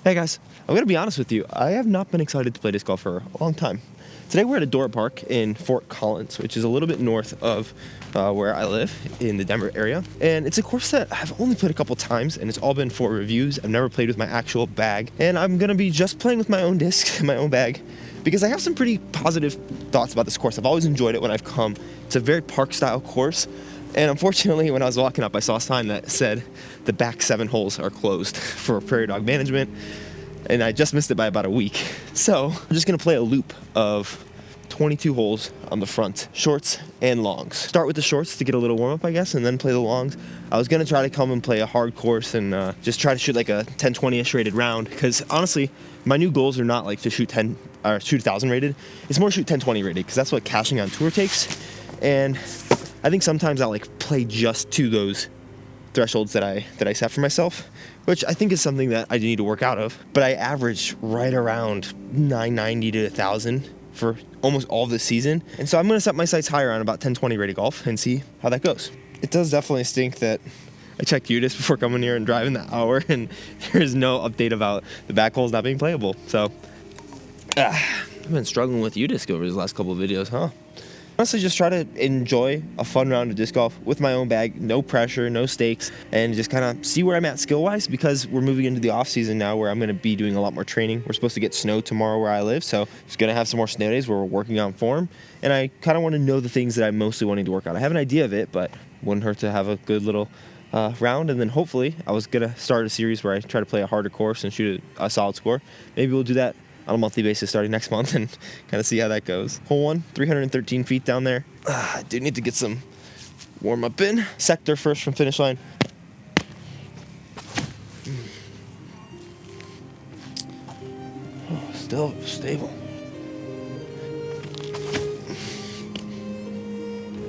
Hey guys, I'm gonna be honest with you. I have not been excited to play disc golf for a long time. Today we're at Adora Park in Fort Collins, which is a little bit north of where I live in the Denver area. And it's a course that I've only played a couple times, and it's all been for reviews. I've never played with my actual bag, and I'm gonna be just playing with my own disc, my own bag, because I have some pretty positive thoughts about this course. I've always enjoyed it when I've come. It's a very park-style course. And unfortunately, when I was walking up, I saw a sign that said the back 7 holes are closed for prairie dog management, and I just missed it by about a week. So I'm just gonna play a loop of 22 holes on the front, shorts and longs. Start with the shorts to get a little warm up, I guess, and then play the longs. I was gonna try to come and play a hard course and just try to shoot like a 10-20-ish rated round, because honestly, my new goals are not like to shoot 10 or shoot 1,000 rated. It's more shoot 10-20 rated, because that's what cashing on tour takes. And I think sometimes I'll like play just to those thresholds that I set for myself, which I think is something that I need to work out of. But I averaged right around 990 to 1,000 for almost all of this season. And so I'm gonna set my sights higher on about 10-20 rated golf and see how that goes. It does definitely stink that I checked UDisc before coming here and driving the hour, and there's no update about the back holes not being playable. So I've been struggling with UDisc over these last couple of videos, huh? Honestly, just try to enjoy a fun round of disc golf with my own bag, no pressure, no stakes, and just kind of see where I'm at skill-wise, because we're moving into the off-season now where I'm going to be doing a lot more training. We're supposed to get snow tomorrow where I live, so it's going to have some more snow days where we're working on form, and I kind of want to know the things that I'm mostly wanting to work on. I have an idea of it, but wouldn't hurt to have a good little round, and then hopefully I was going to start a series where I try to play a harder course and shoot a solid score. Maybe we'll do that on a monthly basis starting next month and kind of see how that goes. Hole 1, 313 feet down there. I do need to get some warm up in. Sector first from finish line. Oh, still stable.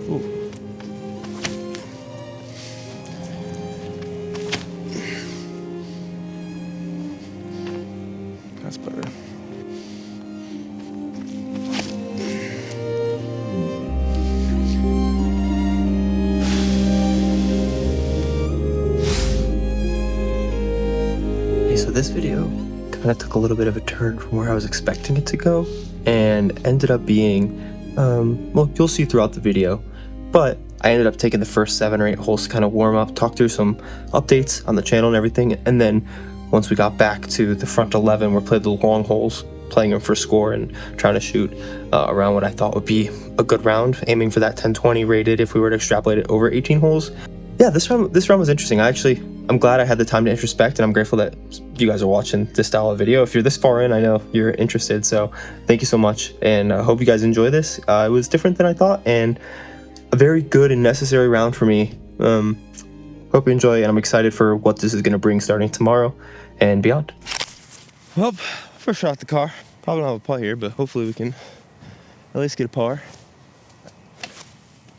Ooh. That's better. So this video kind of took a little bit of a turn from where I was expecting it to go, and ended up being, well, you'll see throughout the video, but I ended up taking the first 7 or 8 holes to kind of warm up, talk through some updates on the channel and everything, and then once we got back to the front 11, we played the long holes, playing them for score and trying to shoot around what I thought would be a good round, aiming for that 10-20 rated if we were to extrapolate it over 18 holes. Yeah, this round was interesting. I'm glad I had the time to introspect, and I'm grateful that you guys are watching this style of video. If you're this far in, I know you're interested, so thank you so much, and I hope you guys enjoy this. It was different than I thought, and a very good and necessary round for me. Hope you enjoy, and I'm excited for what this is going to bring starting tomorrow and beyond. Well, first shot at the car. Probably don't have a putt here, but hopefully we can at least get a par.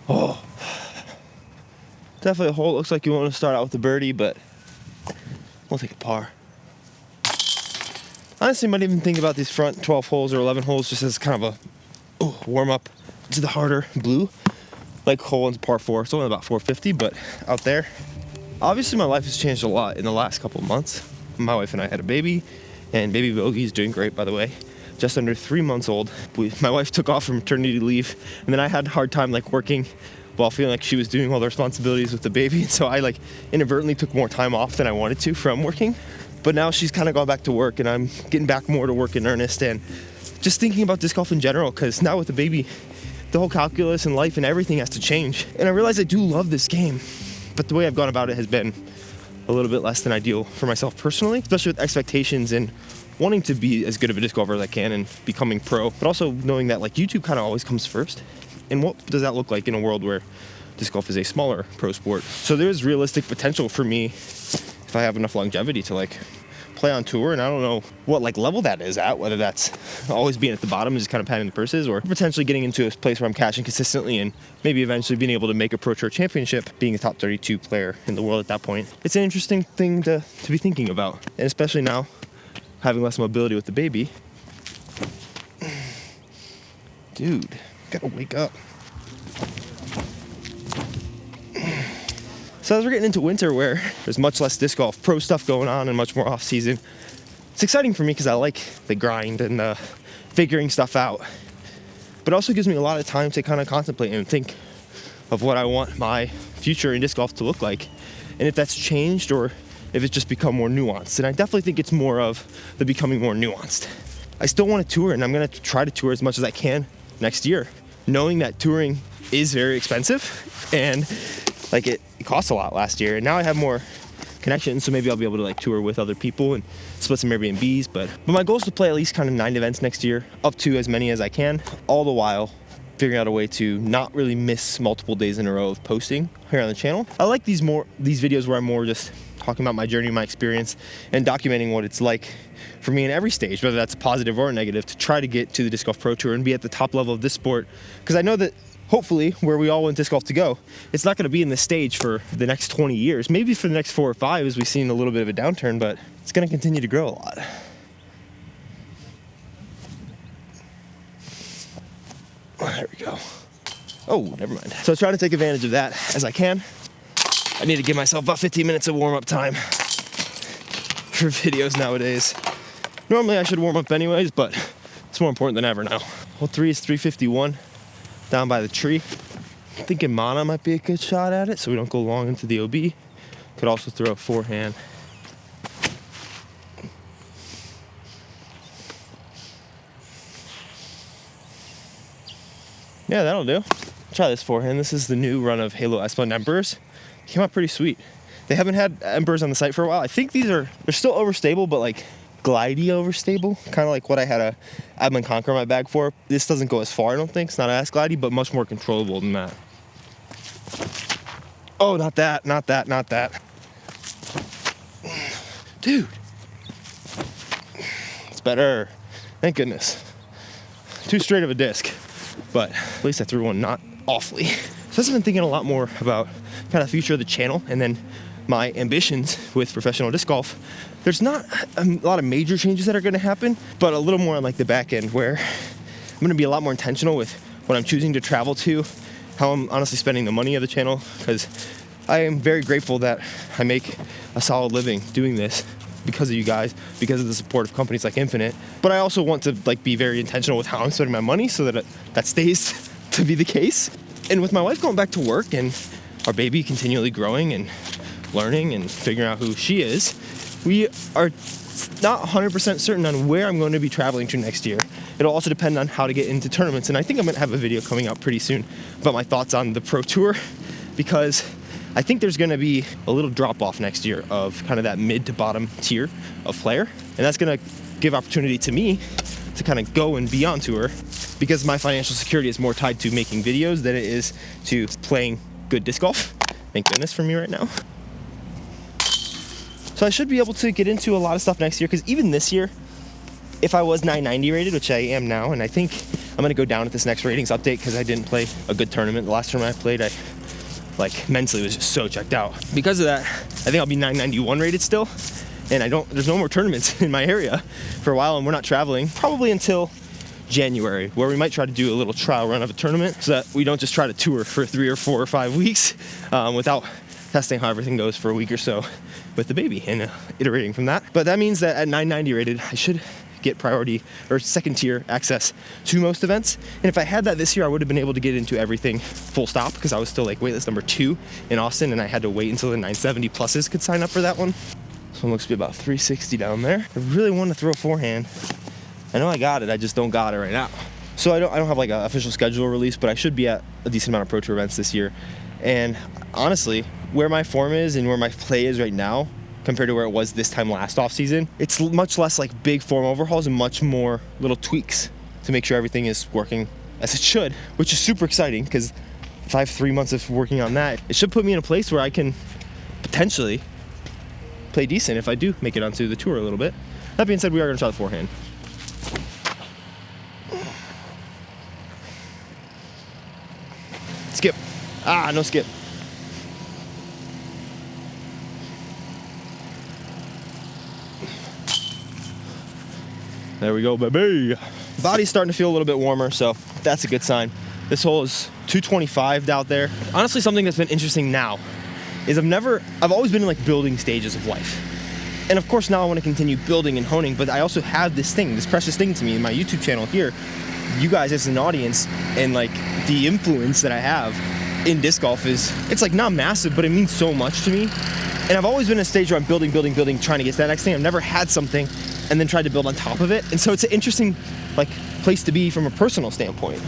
Oh. Definitely a hole. Looks like you want to start out with a birdie, but we'll take a par. Honestly, might even think about these front 12 holes or 11 holes just as kind of a warm-up to the harder blue. Like hole 1's par 4. It's only about 450, but out there. Obviously, my life has changed a lot in the last couple of months. My wife and I had a baby, and baby Bogey's doing great, by the way. Just under 3 months old. My wife took off from maternity leave, and then I had a hard time like working while feeling like she was doing all the responsibilities with the baby. And so I like inadvertently took more time off than I wanted to from working. But now she's kind of gone back to work, and I'm getting back more to work in earnest, and just thinking about disc golf in general, because now with the baby, the whole calculus and life and everything has to change. And I realize I do love this game, but the way I've gone about it has been a little bit less than ideal for myself personally, especially with expectations and wanting to be as good of a disc golfer as I can and becoming pro, but also knowing that like YouTube kind of always comes first. And what does that look like in a world where disc golf is a smaller pro sport? So there is realistic potential for me, if I have enough longevity, to like play on tour, and I don't know what like level that is at, whether that's always being at the bottom and just kind of patting the purses, or potentially getting into a place where I'm cashing consistently and maybe eventually being able to make a Pro Tour championship, being a top 32 player in the world at that point. It's an interesting thing to be thinking about, and especially now having less mobility with the baby. Dude, gotta wake up. So as we're getting into winter where there's much less disc golf pro stuff going on and much more off season, It's exciting for me because I like the grind and figuring stuff out. But it also gives me a lot of time to kind of contemplate and think of what I want my future in disc golf to look like. And if that's changed or if it's just become more nuanced. And I definitely think it's more of the becoming more nuanced. I still want to tour, and I'm going to try to tour as much as I can next year, knowing that touring is very expensive and like it cost a lot last year. And now I have more connections, so maybe I'll be able to like tour with other people and split some Airbnbs. But my goal is to play at least kind of 9 events next year, up to as many as I can, all the while figuring out a way to not really miss multiple days in a row of posting here on the channel. I like these videos where I'm more just talking about my journey, my experience, and documenting what it's like for me in every stage, whether that's positive or negative, to try to get to the Disc Golf Pro Tour and be at the top level of this sport. Because I know that hopefully where we all want disc golf to go, it's not going to be in this stage for the next 20 years. Maybe for the next 4 or 5 as we've seen a little bit of a downturn, but it's going to continue to grow a lot. There we go. Oh, never mind. So I try to take advantage of that as I can. I need to give myself about 15 minutes of warm-up time for videos nowadays. Normally I should warm up anyways, but it's more important than ever now. Hole 3 is 351 down by the tree. I'm thinking Mana might be a good shot at it so we don't go long into the OB. Could also throw a forehand. Yeah, that'll do. Try this forehand. This is the new run of Halo S1 Embers. Came out pretty sweet. They haven't had Embers on the site for a while. I think they're still overstable, but like glidey overstable. Kind of like what I had a Admin Conquer in my bag for. This doesn't go as far, I don't think. It's not as glidey, but much more controllable than that. Oh, not that, not that, not that. Dude. It's better. Thank goodness. Too straight of a disc, but at least I threw one not awfully. So I've been thinking a lot more about kind of the future of the channel and then my ambitions with professional disc golf. There's not a lot of major changes that are going to happen, but a little more on like the back end where I'm going to be a lot more intentional with what I'm choosing to travel to, how I'm honestly spending the money of the channel, because I am very grateful that I make a solid living doing this because of you guys, because of the support of companies like Infinite. But I also want to like be very intentional with how I'm spending my money so that that stays to be the case. And with my wife going back to work and our baby continually growing and learning and figuring out who she is, we are not 100% certain on where I'm going to be traveling to next year. It'll also depend on how to get into tournaments. And I think I'm going to have a video coming out pretty soon about my thoughts on the Pro Tour, because I think there's going to be a little drop off next year of kind of that mid to bottom tier of player. And that's going to give opportunity to me to kind of go and be on tour, because my financial security is more tied to making videos than it is to playing good disc golf. Thank goodness for me right now. So I should be able to get into a lot of stuff next year, because even this year, if I was 990 rated, which I am now, and I think I'm going to go down at this next ratings update because I didn't play a good tournament. The last tournament I played, I like mentally was just so checked out. Because of that, I think I'll be 991 rated still, and there's no more tournaments in my area for a while, and we're not traveling probably until January, where we might try to do a little trial run of a tournament so that we don't just try to tour for 3 or 4 or 5 weeks without testing how everything goes for a week or so with the baby and iterating from that. But that means that at 990 rated, I should get priority or second tier access to most events. And if I had that this year, I would have been able to get into everything full stop, because I was still like waitlist number 2 in Austin, and I had to wait until the 970 pluses could sign up for that one. This one looks to be about 360 down there. I really want to throw a forehand. I know I got it, I just don't got it right now. So I don't have like an official schedule release, but I should be at a decent amount of Pro Tour events this year. And honestly, where my form is and where my play is right now, compared to where it was this time last offseason, it's much less like big form overhauls and much more little tweaks to make sure everything is working as it should, which is super exciting, because if I have 3 months of working on that, it should put me in a place where I can potentially play decent if I do make it onto the tour a little bit. That being said, we are going to try the forehand. Skip. Ah, no skip. There we go, baby. Body's starting to feel a little bit warmer, so that's a good sign. This hole is 225 out there. Honestly, something that's been interesting now is I've always been in like building stages of life. And of course now I want to continue building and honing, but I also have this thing, this precious thing to me in my YouTube channel here, you guys as an audience, and like the influence that I have in disc golf it's like not massive, but it means so much to me. And I've always been in a stage where I'm building, trying to get to that next thing. I've never had something and then tried to build on top of it. And so it's an interesting like place to be from a personal standpoint.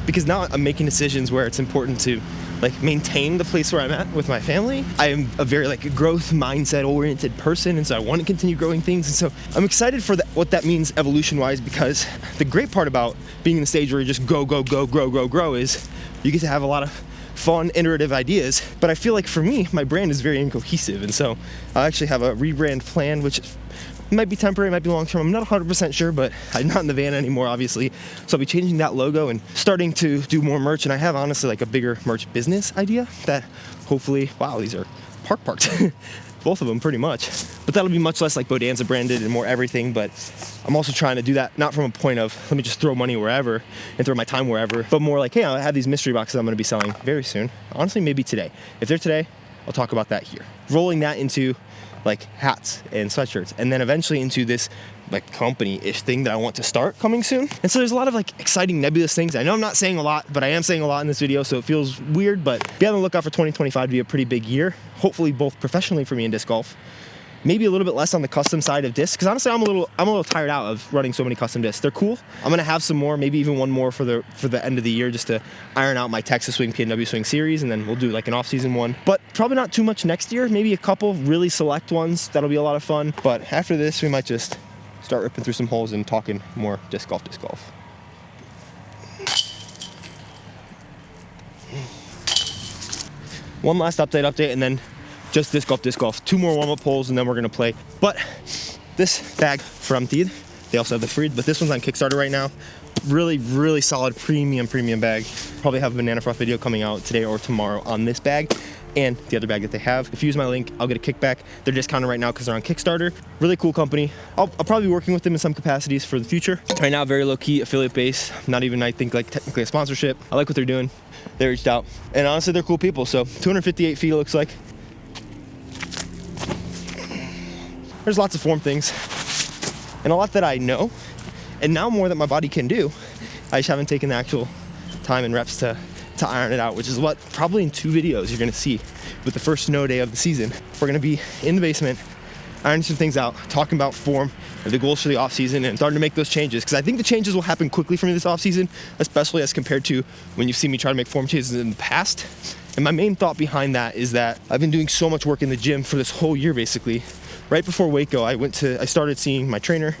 Because now I'm making decisions where it's important to like maintain the place where I'm at with my family. I am a very like growth mindset oriented person, and so I want to continue growing things. And so I'm excited for what that means evolution wise, because the great part about being in the stage where you just go, grow is you get to have a lot of fun, iterative ideas. But I feel like for me, my brand is very incohesive. And so I actually have a rebrand plan, which might be temporary, might be long term. I'm not 100% sure, but I'm not in the van anymore, obviously. So I'll be changing that logo and starting to do more merch. And I have honestly like a bigger merch business idea that hopefully, wow, these are parked. Both of them pretty much. But that'll be much less like Bodanza branded and more everything. But I'm also trying to do that not from a point of let me just throw money wherever and throw my time wherever, but more like, hey, I have these mystery boxes I'm going to be selling very soon. Honestly, maybe today. If they're today, I'll talk about that here. Rolling that into like hats and sweatshirts, and then eventually into this like company-ish thing that I want to start coming soon. And so there's a lot of like exciting nebulous things. I know I'm not saying a lot, but I am saying a lot in this video, so it feels weird, but be on the lookout for 2025 to be a pretty big year, hopefully both professionally for me in disc golf. Maybe a little bit less on the custom side of discs, because honestly I'm a little tired out of running so many custom discs. They're cool. I'm gonna have some more, maybe even one more for the end of the year, just to iron out my Texas Swing PNW Swing series, and then we'll do like an off-season one. But probably not too much next year. Maybe a couple really select ones that'll be a lot of fun. But after this, we might just start ripping through some holes and talking more disc golf. One last update, and then just disc golf. 2 more warm-up holes, and then we're gonna play. But this bag from Thied, they also have the Freed, but this one's on Kickstarter right now. Really solid premium bag. Probably have a Banana Froth video coming out today or tomorrow on this bag and the other bag that they have. If you use my link, I'll get a kickback. They're discounted right now because they're on Kickstarter. Really cool company. I'll probably be working with them in some capacities for the future. Right now, very low-key affiliate base. Not even, I think, like technically a sponsorship. I like what they're doing. They reached out, and honestly, they're cool people. So 258 feet, it looks like. There's lots of form things and a lot that I know, and now more that my body can do. I just haven't taken the actual time and reps to iron it out, which is what probably in 2 videos you're gonna see with the first snow day of the season. We're gonna be in the basement, ironing some things out, talking about form and the goals for the off season, and starting to make those changes, because I think the changes will happen quickly for me this off season, especially as compared to when you've seen me try to make form changes in the past. And my main thought behind that is that I've been doing so much work in the gym for this whole year, basically. Right before Waco, I started seeing my trainer.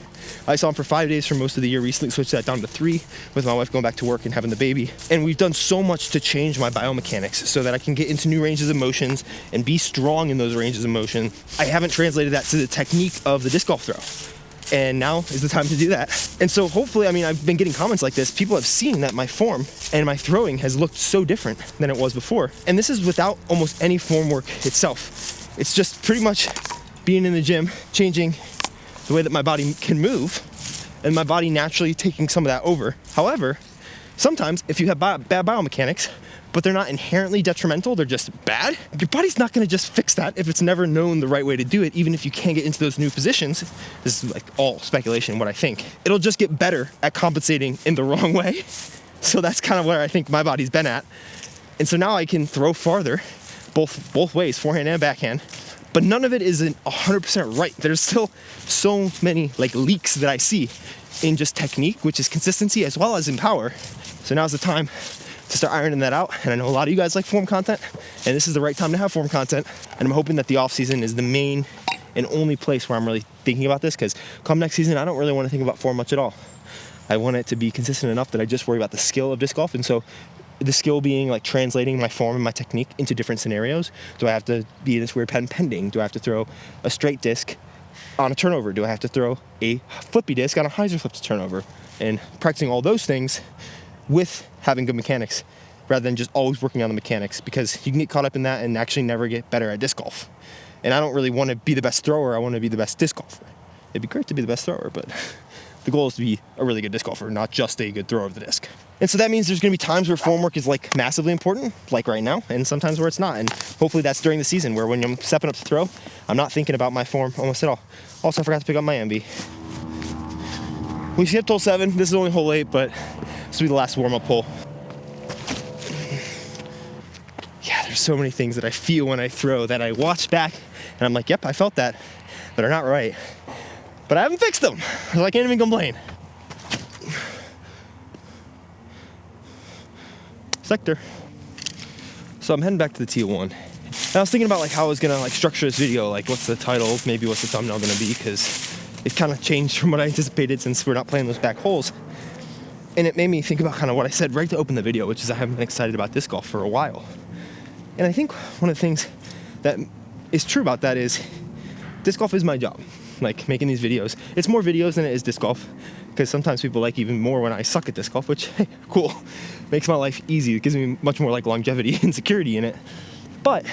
I saw him for 5 days for most of the year. Recently switched that down to 3 with my wife going back to work and having the baby. And we've done so much to change my biomechanics so that I can get into new ranges of motions and be strong in those ranges of motion. I haven't translated that to the technique of the disc golf throw. And now is the time to do that. And so hopefully, I mean, I've been getting comments like this. People have seen that my form and my throwing has looked so different than it was before. And this is without almost any form work itself. It's just pretty much being in the gym, changing the way that my body can move, and my body naturally taking some of that over. However, sometimes if you have bad biomechanics, but they're not inherently detrimental, they're just bad, your body's not gonna just fix that if it's never known the right way to do it, even if you can't get into those new positions. This is like all speculation, what I think. It'll just get better at compensating in the wrong way. So that's kind of where I think my body's been at. And so now I can throw farther, both ways, forehand and backhand, but none of it is 100% right. There's still so many like leaks that I see in just technique, which is consistency, as well as in power. So now's the time to start ironing that out. And I know a lot of you guys like form content, and this is the right time to have form content. And I'm hoping that the off season is the main and only place where I'm really thinking about this, because come next season, I don't really want to think about form much at all. I want it to be consistent enough that I just worry about the skill of disc golf. And so the skill being like translating my form and my technique into different scenarios. Do I have to be this weird pen pending? Do I have to throw a straight disc on a turnover? Do I have to throw a flippy disc on a hyzer flip to turnover? And practicing all those things with having good mechanics rather than just always working on the mechanics, because you can get caught up in that and actually never get better at disc golf. And I don't really want to be the best thrower. I want to be the best disc golfer. it'd be great to be the best thrower, but the goal is to be a really good disc golfer, not just a good thrower of the disc. And so that means there's going to be times where form work is like massively important, like right now, and sometimes where it's not. And hopefully that's during the season, where when I'm stepping up to throw, I'm not thinking about my form almost at all. Also, I forgot to pick up my MB. We skipped hole 7. This is only hole 8, but this will be the last warm-up hole. Yeah, there's so many things that I feel when I throw that I watch back, and I'm like, yep, I felt that, but are not right. But I haven't fixed them, so I can't even complain. Sector. So I'm heading back to the T1. And I was thinking about like how I was gonna like structure this video, like what's the title, maybe what's the thumbnail gonna be, because it kind of changed from what I anticipated since we're not playing those back holes. And it made me think about kind of what I said right to open the video, which is I haven't been excited about disc golf for a while. And I think one of the things that is true about that is disc golf is my job. Like making these videos, it's more videos than it is disc golf, because sometimes people like even more when I suck at disc golf, which, hey, cool, makes my life easy. It gives me much more like longevity and security in it. But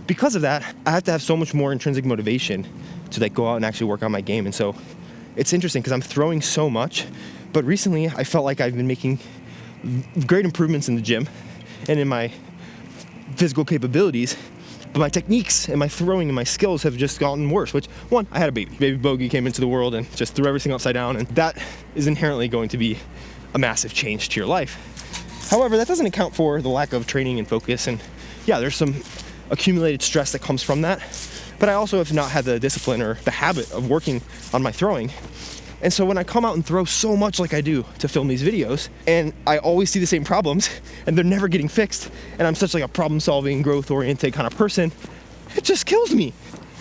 because of that, I have to have so much more intrinsic motivation to like go out and actually work on my game. And so it's interesting because I'm throwing so much, but recently I felt like I've been making great improvements in the gym and in my physical capabilities, but my techniques and my throwing and my skills have just gotten worse, which, one, I had a baby. Baby Bogey came into the world and just threw everything upside down, and that is inherently going to be a massive change to your life. However, that doesn't account for the lack of training and focus, and yeah, there's some accumulated stress that comes from that, but I also have not had the discipline or the habit of working on my throwing. And so when I come out and throw so much like I do to film these videos, and I always see the same problems and they're never getting fixed, and I'm such like a problem-solving, growth-oriented kind of person, it just kills me.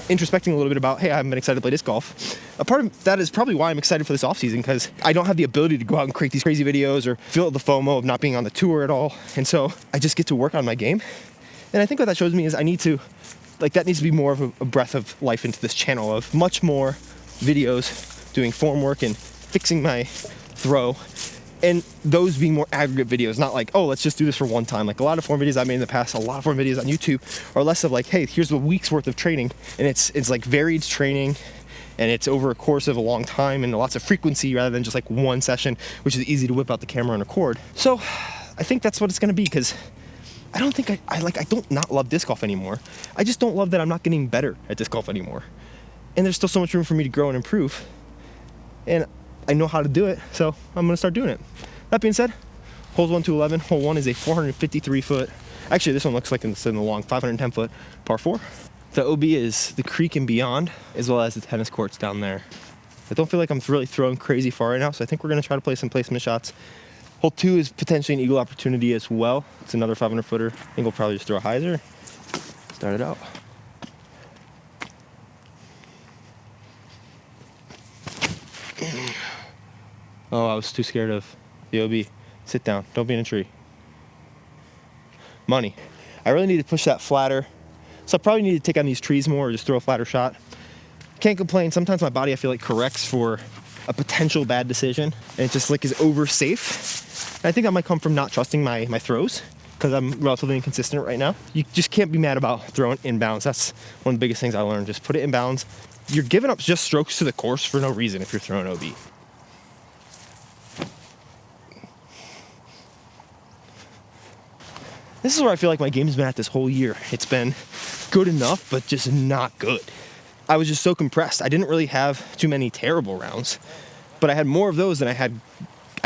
Introspecting a little bit about, hey, I haven't been excited to play disc golf. A part of that is probably why I'm excited for this offseason, because I don't have the ability to go out and create these crazy videos or feel the FOMO of not being on the tour at all. And so I just get to work on my game. And I think what that shows me is I need to, like, that needs to be more of a breath of life into this channel of much more videos doing form work and fixing my throw, and those being more aggregate videos, not like, oh, let's just do this for one time. Like a lot of form videos I've made in the past, a lot of form videos on YouTube are less of like, hey, here's a week's worth of training, and it's like varied training, and it's over a course of a long time and lots of frequency rather than just like one session, which is easy to whip out the camera and record. So I think that's what it's going to be, because I don't think I don't not love disc golf anymore. I just don't love that I'm not getting better at disc golf anymore, and there's still so much room for me to grow and improve. And I know how to do it, so I'm gonna start doing it. That being said, holes 1 to 11. Hole 1 is a 453 foot. Actually, this one looks like it's in the long 510 foot par 4. The OB is the creek and beyond, as well as the tennis courts down there. I don't feel like I'm really throwing crazy far right now, so I think we're gonna try to play some placement shots. Hole 2 is potentially an eagle opportunity as well. It's another 500 footer. I think we'll probably just throw a hyzer. Start it out. Oh, I was too scared of the OB. Sit down. Don't be in a tree. Money. I really need to push that flatter. So I probably need to take on these trees more or just throw a flatter shot. Can't complain. Sometimes my body, I feel like, corrects for a potential bad decision, and it just like is over safe. And I think that might come from not trusting my throws, because I'm relatively inconsistent right now. You just can't be mad about throwing inbounds. That's one of the biggest things I learned. Just put it inbounds. You're giving up just strokes to the course for no reason if you're throwing OB. This is where I feel like my game's been at this whole year. It's been good enough, but just not good. I was just so compressed. I didn't really have too many terrible rounds, but I had more of those than I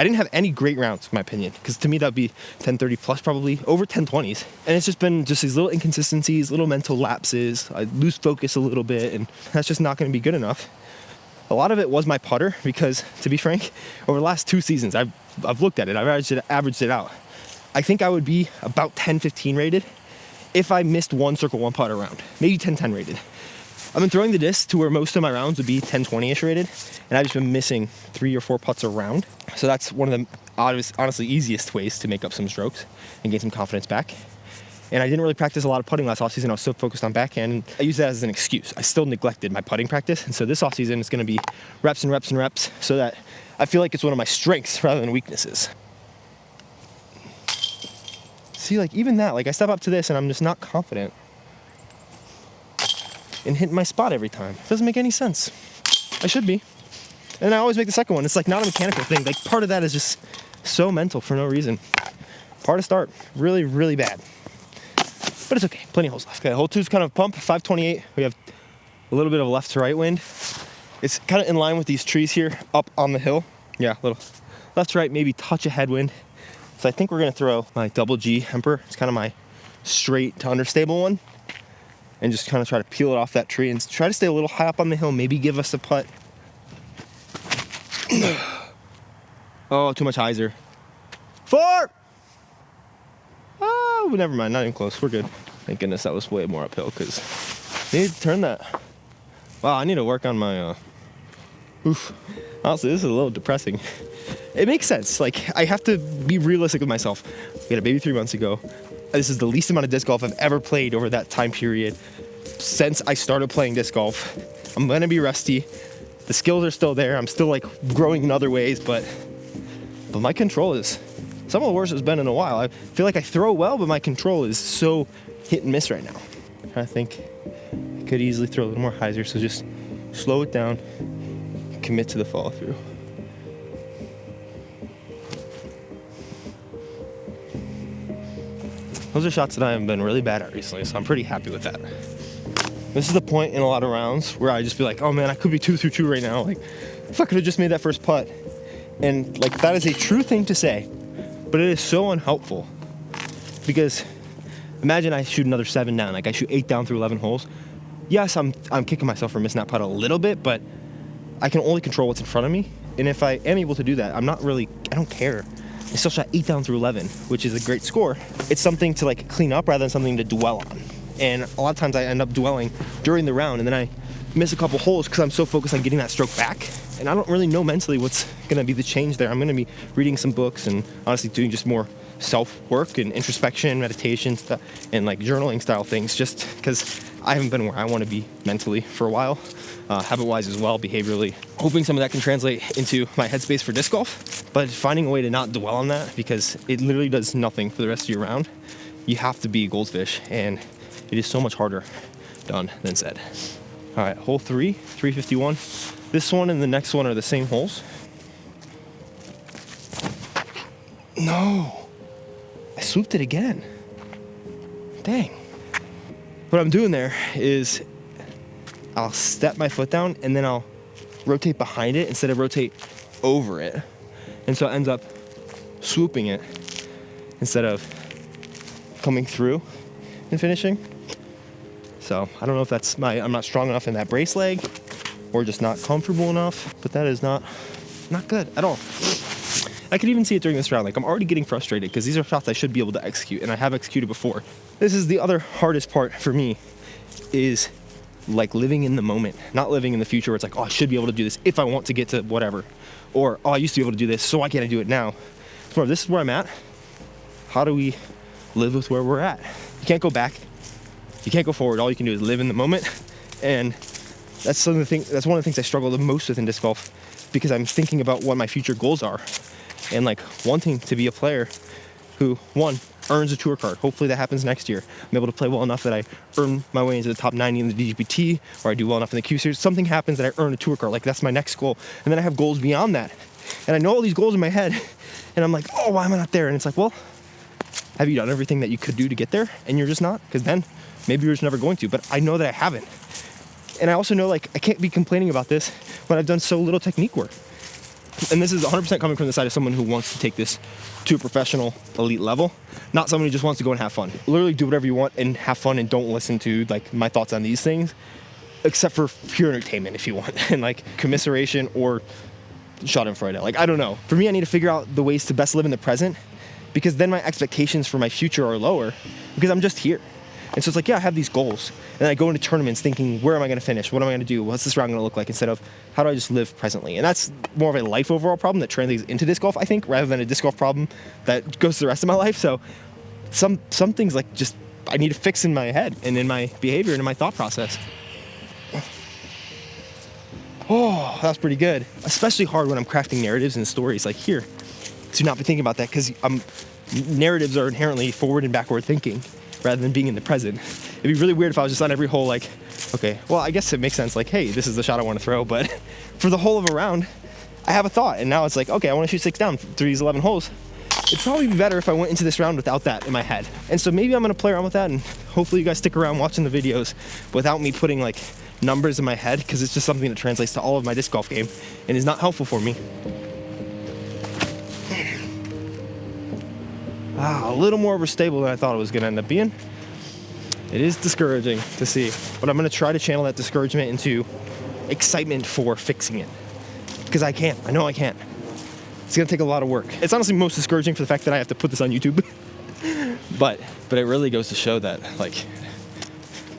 didn't have any great rounds, in my opinion, because to me that'd be 1030 plus, probably over 1020s. And it's just been just these little inconsistencies, little mental lapses. I lose focus a little bit, and that's just not going to be good enough. A lot of it was my putter, because to be frank, over the last 2 seasons, I've looked at it, I've averaged it out. I think I would be about 10-15 rated if I missed one circle one putt round, maybe 10-10 rated. I've been throwing the disc to where most of my rounds would be 10-20-ish rated, and I've just been missing 3 or 4 putts a round. So that's one of the honestly easiest ways to make up some strokes and gain some confidence back. And I didn't really practice a lot of putting last offseason. I was so focused on backhand, and I used that as an excuse. I still neglected my putting practice, and so this offseason is going to be reps and reps and reps, so that I feel like it's one of my strengths rather than weaknesses. See, like even that, like I step up to this and I'm just not confident in hitting my spot every time. It doesn't make any sense. I should be. And I always make the second one. It's like not a mechanical thing. Like part of that is just so mental for no reason. Hard to start. Really, really bad. But it's okay. Plenty of holes left. Okay, hole 2's kind of pump. 528. We have a little bit of left to right wind. It's kind of in line with these trees here up on the hill. Yeah, a little left to right, maybe touch of headwind. So I think we're going to throw my double G Emperor. It's kind of my straight to understable one. And just kind of try to peel it off that tree and try to stay a little high up on the hill. Maybe give us a putt. Oh, too much hyzer. 4! Oh, never mind. Not even close. We're good. Thank goodness that was way more uphill because I need to turn that. Wow, I need to work on my... Oof. Honestly, this is a little depressing. It makes sense. Like, I have to be realistic with myself. We had a baby 3 months ago. This is the least amount of disc golf I've ever played over that time period since I started playing disc golf. I'm gonna be rusty. The skills are still there. I'm still like growing in other ways, but my control is some of the worst it's been in a while. I feel like I throw well, but my control is so hit and miss right now. I think I could easily throw a little more hyzer, so just slow it down, commit to the follow through. Those are shots that I have been really bad at recently, so I'm pretty happy with that. This is the point in a lot of rounds where I just be like, oh man, I could be 2 through 2 right now. Like, if I could have just made that first putt. And like, that is a true thing to say, but it is so unhelpful. Because imagine I shoot another 7 down, like I shoot 8 down through 11 holes. Yes, I'm kicking myself for missing that putt a little bit, but I can only control what's in front of me. And if I am able to do that, I don't care. I still shot 8 down through 11, which is a great score. It's something to like clean up rather than something to dwell on. And a lot of times I end up dwelling during the round and then I miss a couple holes because I'm so focused on getting that stroke back. And I don't really know mentally what's gonna be the change there. I'm gonna be reading some books and honestly doing just more self-work and introspection, meditation stuff, and like journaling style things, just because I haven't been where I wanna be mentally for a while. Habit-wise as well, behaviorally. Hoping some of that can translate into my headspace for disc golf, but finding a way to not dwell on that because it literally does nothing for the rest of your round. You have to be a goldfish, and it is so much harder done than said. All right, hole 3, 351. This one and the next one are the same holes. No, I swooped it again. Dang. What I'm doing there is I'll step my foot down and then I'll rotate behind it instead of rotate over it. And so it ends up swooping it instead of coming through and finishing. So I don't know if that's I'm not strong enough in that brace leg or just not comfortable enough, but that is not good at all. I could even see it during this round. Like, I'm already getting frustrated because these are shots I should be able to execute, and I have executed before. This is the other hardest part for me, is like living in the moment, not living in the future where it's like, oh, I should be able to do this if I want to get to whatever, or oh, I used to be able to do this, so why can't I do it now? It's more, this is where I'm at. How do we live with where we're at? You can't go back. You can't go forward. All you can do is live in the moment, and that's one of the things I struggle the most with in disc golf, because I'm thinking about what my future goals are, and like wanting to be a player who, one, earns a tour card. Hopefully that happens next year. I'm able to play well enough that I earn my way into the top 90 in the DGPT, or I do well enough in the Q Series. Something happens that I earn a tour card. Like, that's my next goal. And then I have goals beyond that. And I know all these goals in my head, and I'm like, oh, why am I not there? And it's like, well, have you done everything that you could do to get there? And you're just not? Because then maybe you're just never going to. But I know that I haven't. And I also know, like, I can't be complaining about this when I've done so little technique work. And this is 100% coming from the side of someone who wants to take this to a professional elite level, not someone who just wants to go and have fun. Literally do whatever you want and have fun, and don't listen to like my thoughts on these things, except for pure entertainment if you want, and like commiseration or schadenfreude. Like, I don't know. For me, I need to figure out the ways to best live in the present, because then my expectations for my future are lower because I'm just here. And so it's like, yeah, I have these goals, and I go into tournaments thinking, where am I going to finish? What am I going to do? What's this round going to look like? Instead of, how do I just live presently? And that's more of a life overall problem that translates into disc golf, I think, rather than a disc golf problem that goes to the rest of my life. So some things, like, just I need to fix in my head and in my behavior and in my thought process. Oh, that's pretty good. Especially hard when I'm crafting narratives and stories. Like, here, to not be thinking about that, because narratives are inherently forward and backward thinking, rather than being in the present. It'd be really weird if I was just on every hole like, okay, well, I guess it makes sense, like, hey, this is the shot I want to throw, but for the whole of a round, I have a thought, and now it's like, okay, I want to shoot 6 down through these 11 holes. It'd probably be better if I went into this round without that in my head. And so maybe I'm gonna play around with that, and hopefully you guys stick around watching the videos without me putting like numbers in my head, because it's just something that translates to all of my disc golf game and is not helpful for me. A little more overstable than I thought it was gonna end up being. It is discouraging to see, but I'm gonna try to channel that discouragement into excitement for fixing it, because I can. I know I can. It's gonna take a lot of work. It's honestly most discouraging for the fact that I have to put this on YouTube. but it really goes to show that, like,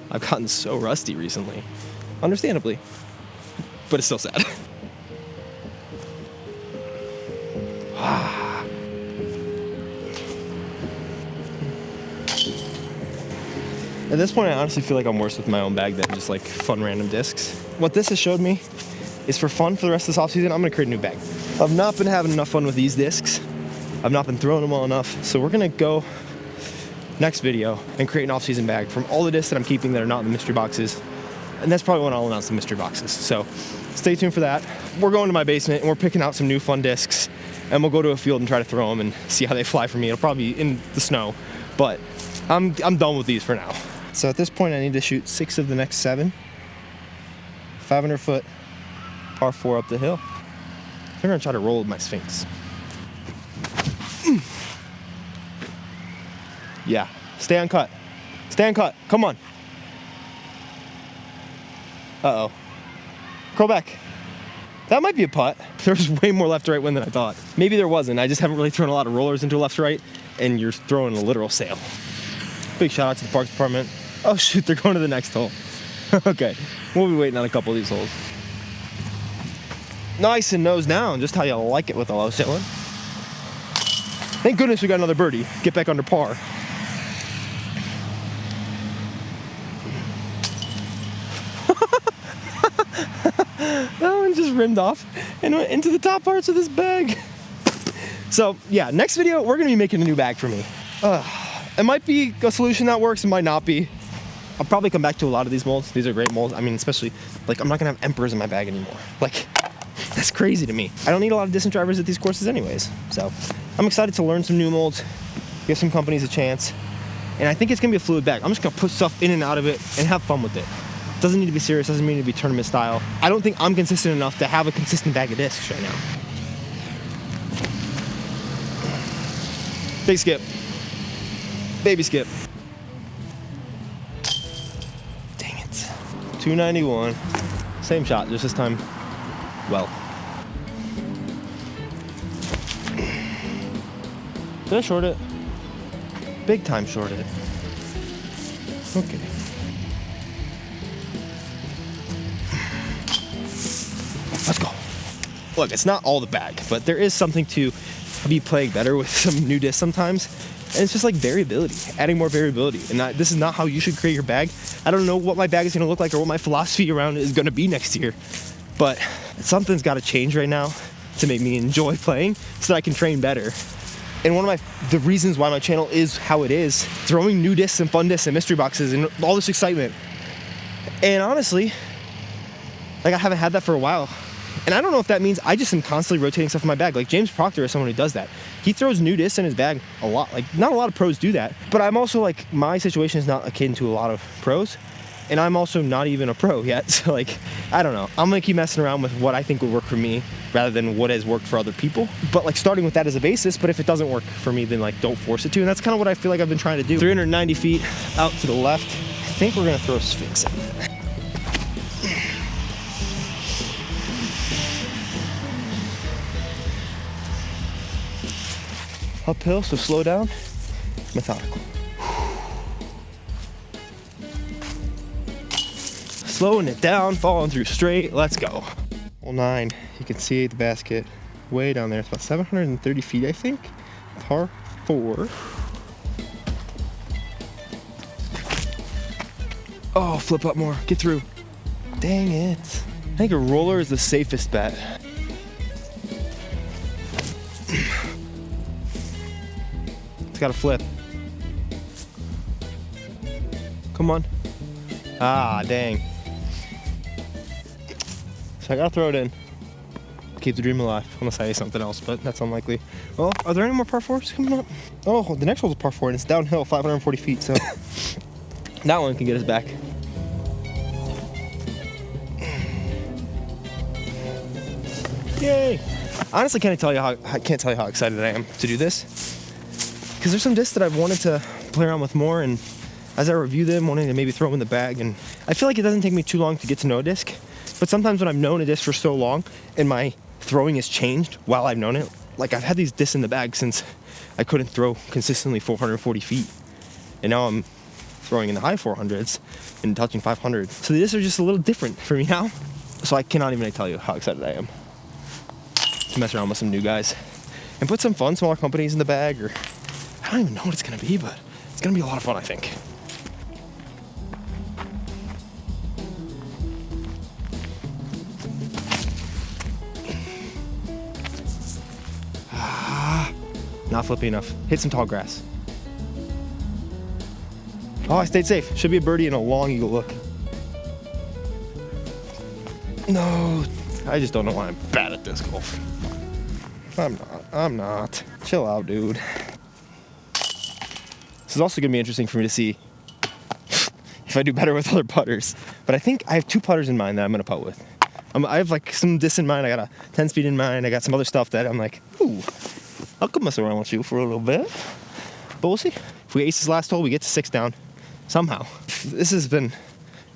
I've gotten so rusty recently. Understandably. But it's still sad. At this point, I honestly feel like I'm worse with my own bag than just like fun random discs. What this has showed me is, for fun for the rest of this offseason, I'm gonna create a new bag. I've not been having enough fun with these discs. I've not been throwing them well enough. So we're gonna go next video and create an off-season bag from all the discs that I'm keeping that are not in the mystery boxes. And that's probably when I'll announce the mystery boxes. So stay tuned for that. We're going to my basement and we're picking out some new fun discs, and we'll go to a field and try to throw them and see how they fly for me. It'll probably be in the snow, but I'm done with these for now. So at this point, I need to shoot 6 of the next 7. 500-foot par 4 up the hill. I'm gonna try to roll with my Sphinx. Yeah, stay on cut. Stay on cut, come on. Uh-oh. Curl back. That might be a putt. There's way more left to right wind than I thought. Maybe there wasn't. I just haven't really thrown a lot of rollers into left to right, and you're throwing a literal sail. Big shout out to the Parks Department. Oh shoot, they're going to the next hole. Okay, we'll be waiting on a couple of these holes. Nice and nose down, just how you like it with a low sailing. Thank goodness we got another birdie. Get back under par. That one just rimmed off and went into the top parts of this bag. So yeah, next video, we're gonna be making a new bag for me. It might be a solution that works, it might not be. I'll probably come back to a lot of these molds. These are great molds. I mean, especially, like, I'm not gonna have emperors in my bag anymore. Like, that's crazy to me. I don't need a lot of distance drivers at these courses anyways. So I'm excited to learn some new molds, give some companies a chance. And I think it's gonna be a fluid bag. I'm just gonna put stuff in and out of it and have fun with it. Doesn't need to be serious, doesn't mean to be tournament style. I don't think I'm consistent enough to have a consistent bag of discs right now. Big skip. Baby skip. Dang it. 291. Same shot, just this time, well. Did I short it? Big time short it. Okay. Let's go. Look, it's not all the bag, but there is something to be playing better with some new discs sometimes. And it's just like variability, adding more variability. And this is not how you should create your bag. I don't know what my bag is gonna look like or what my philosophy around it is gonna be next year, but something's gotta change right now to make me enjoy playing so that I can train better. And one of the reasons why my channel is how it is, throwing new discs and fun discs and mystery boxes and all this excitement. And honestly, like, I haven't had that for a while. And I don't know if that means I just am constantly rotating stuff in my bag. Like, James Proctor is someone who does that. He throws new discs in his bag a lot. Like, not a lot of pros do that. But I'm also, like, my situation is not akin to a lot of pros. And I'm also not even a pro yet. So, like, I don't know. I'm gonna keep messing around with what I think would work for me rather than what has worked for other people. But, like, starting with that as a basis. But if it doesn't work for me, then, like, don't force it to. And that's kind of what I feel like I've been trying to do. 390 feet out to the left. I think we're gonna throw a Sphinx in there. Uphill, so slow down, methodical. Slowing it down, falling through straight, let's go. Hole 9, you can see the basket way down there. It's about 730 feet, I think. Par 4. Oh, flip up more, get through. Dang it. I think a roller is the safest bet. It's got to flip. Come on. Ah, dang. So I gotta throw it in. keep the dream alive, unless I say something else, but that's unlikely. Well, are there any more par 4s coming up? Oh, the next one's a par 4, and it's downhill 540 feet, so that one can get us back. Yay! Honestly, I can't tell you how excited I am to do this, because there's some discs that I've wanted to play around with more, and as I review them, wanting to maybe throw them in the bag, and I feel like it doesn't take me too long to get to know a disc. But sometimes when I've known a disc for so long and my throwing has changed while I've known it, like I've had these discs in the bag since I couldn't throw consistently 440 feet. And now I'm throwing in the high 400s and touching 500. So the discs are just a little different for me now. So I cannot even tell you how excited I am to mess around with some new guys and put some fun, smaller companies in the bag, or I don't even know what it's gonna be, but it's gonna be a lot of fun, I think. Not flippy enough. Hit some tall grass. Oh, I stayed safe. Should be a birdie and a long eagle look. No, I just don't know why I'm bad at disc golf. I'm not. Chill out, dude. This is also gonna be interesting for me to see if I do better with other putters. But I think I have 2 putters in mind that I'm gonna putt with. I have like some disc in mind. I got a 10 speed in mind. I got some other stuff that I'm like, ooh, I could mess around with you for a little bit. But we'll see. If we ace this last hole, we get to 6 down somehow. This has been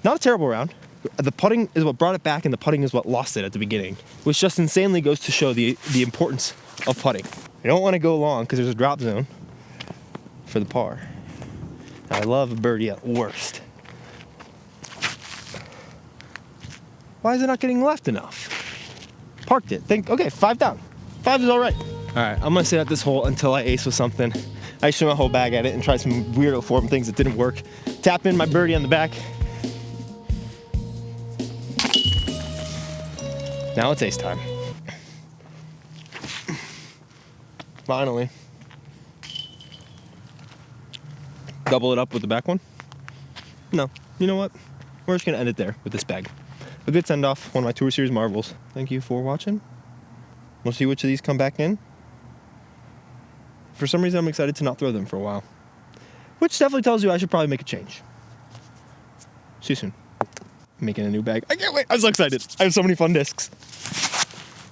not a terrible round. The putting is what brought it back, and the putting is what lost it at the beginning, which just insanely goes to show the importance of putting. You don't want to go long because there's a drop zone for the par. I love a birdie at worst. Why is it not getting left enough? Parked it. Okay, 5 down. 5 is all right. All right, I'm gonna sit at this hole until I ace with something. I shoot my whole bag at it and try some weirdo form things that didn't work. Tap in my birdie on the back. Now it's ace time. Finally. Double it up with the back one? No. You know what? We're just gonna end it there with this bag. A good send off, one of my Tour Series marvels. Thank you for watching. We'll see which of these come back in. For some reason, I'm excited to not throw them for a while, which definitely tells you I should probably make a change. See you soon. Making a new bag. I can't wait. I'm so excited. I have so many fun discs.